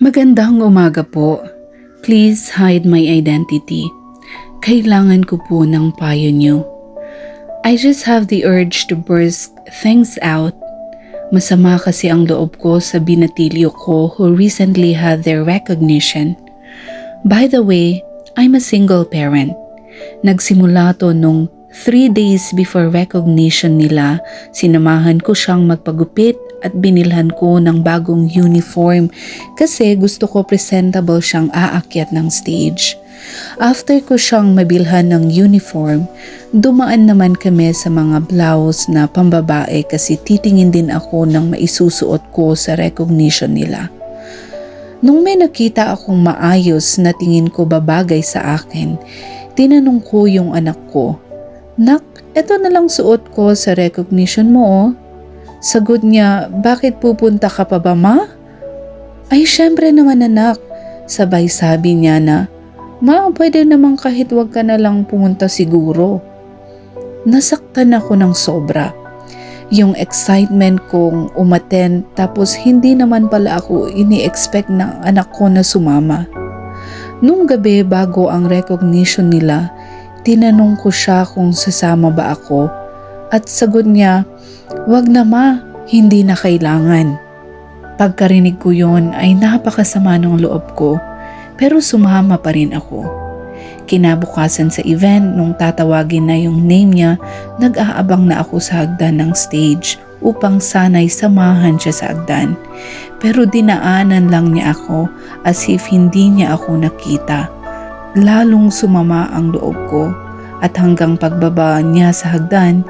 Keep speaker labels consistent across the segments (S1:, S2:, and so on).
S1: Magandang umaga po. Please hide my identity. Kailangan ko po ng payo niyo. I just have the urge to burst things out. Masama kasi ang loob ko sa binatilyo ko who recently had their recognition. By the way, I'm a single parent. Nagsimula to nung 3 days before recognition nila, sinamahan ko siyang magpagupit at binilhan ko ng bagong uniform kasi gusto ko presentable siyang aakyat ng stage. After ko siyang mabilhan ng uniform, dumaan naman kami sa mga blouse na pambabae kasi titingin din ako ng maisusuot ko sa recognition nila. Nung may nakita akong maayos na tingin ko babagay sa akin, tinanong ko yung anak ko, "Nak, eto na lang suot ko sa recognition mo oh." Sagot niya, "Bakit pupunta ka pa ba, ma?" "Ay, syempre naman anak." Sabay sabi niya na, "Ma, pwede naman kahit wag ka na lang pumunta siguro." Nasaktan ako ng sobra. Yung excitement kong umattend tapos hindi naman pala ako ini-expect ng anak ko na sumama. Nung gabi bago ang recognition nila, tinanong ko siya kung sasama ba ako at sagot niya, "Wag na ma, hindi na kailangan." Pagkarinig ko yon ay napakasama ng loob ko pero sumama pa rin ako. Kinabukasan sa event nung tatawagin na yung name niya, nag-aabang na ako sa hagdan ng stage upang sana'y samahan siya sa hagdan. Pero dinaanan lang niya ako as if hindi niya ako nakita. Lalong sumama ang loob ko at hanggang pagbaba niya sa hagdan,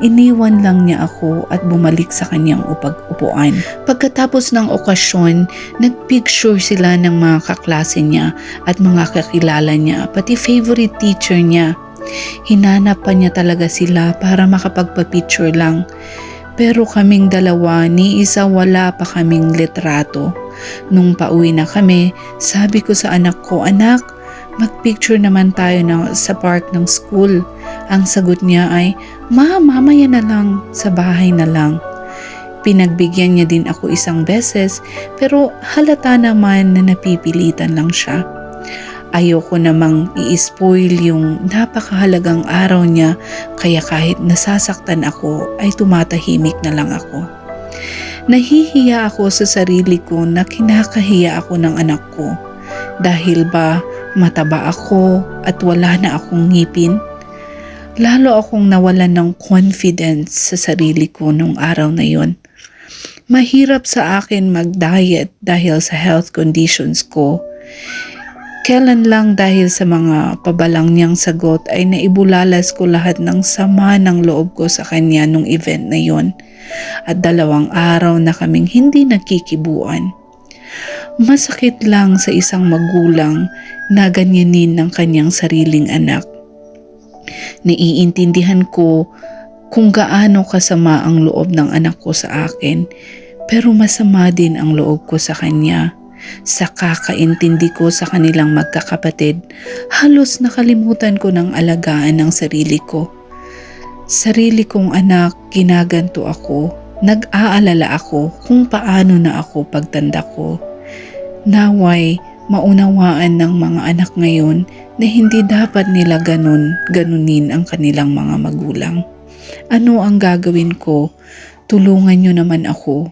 S1: iniwan lang niya ako at bumalik sa kanyang upuan. Pagkatapos ng okasyon, nagpicture sila ng mga kaklase niya at mga kakilala niya, pati favorite teacher niya. Hinanap pa niya talaga sila para makapagpa-picture lang. Pero kaming dalawa, ni isa wala pa kaming litrato. Nung pauwi na kami, sabi ko sa anak ko, "Anak, mag-picture naman tayo sa park ng school." Ang sagot niya ay, "Ma, mamaya na lang, sa bahay na lang." Pinagbigyan niya din ako isang beses pero halata naman na napipilitan lang siya. Ayoko namang i-spoil yung napakahalagang araw niya kaya kahit nasasaktan ako ay tumatahimik na lang ako. Nahihiya ako sa sarili ko na kinakahiya ako ng anak ko. Dahil ba mataba ako at wala na akong ngipin? Lalo akong nawalan ng confidence sa sarili ko nung araw na yon. Mahirap sa akin mag-diet dahil sa health conditions ko. Kailan lang dahil sa mga pabalang niyang sagot ay naibulalas ko lahat ng sama ng loob ko sa kanya nung event na yon. At 2 araw na kaming hindi nagkikibuan. Masakit lang sa isang magulang na ganyanin ng kanyang sariling anak. Naiintindihan ko kung gaano kasama ang loob ng anak ko sa akin, pero masama din ang loob ko sa kanya. Sa kakaintindi ko sa kanilang magkakapatid, halos nakalimutan ko ng alagaan ng sarili ko. Sarili kong anak, ginaganto ako. Nag-aalala ako kung paano na ako pagtanda ko. Naway, maunawaan ng mga anak ngayon na hindi dapat nila ganunin ang kanilang mga magulang. Ano ang gagawin ko? Tulungan niyo naman ako.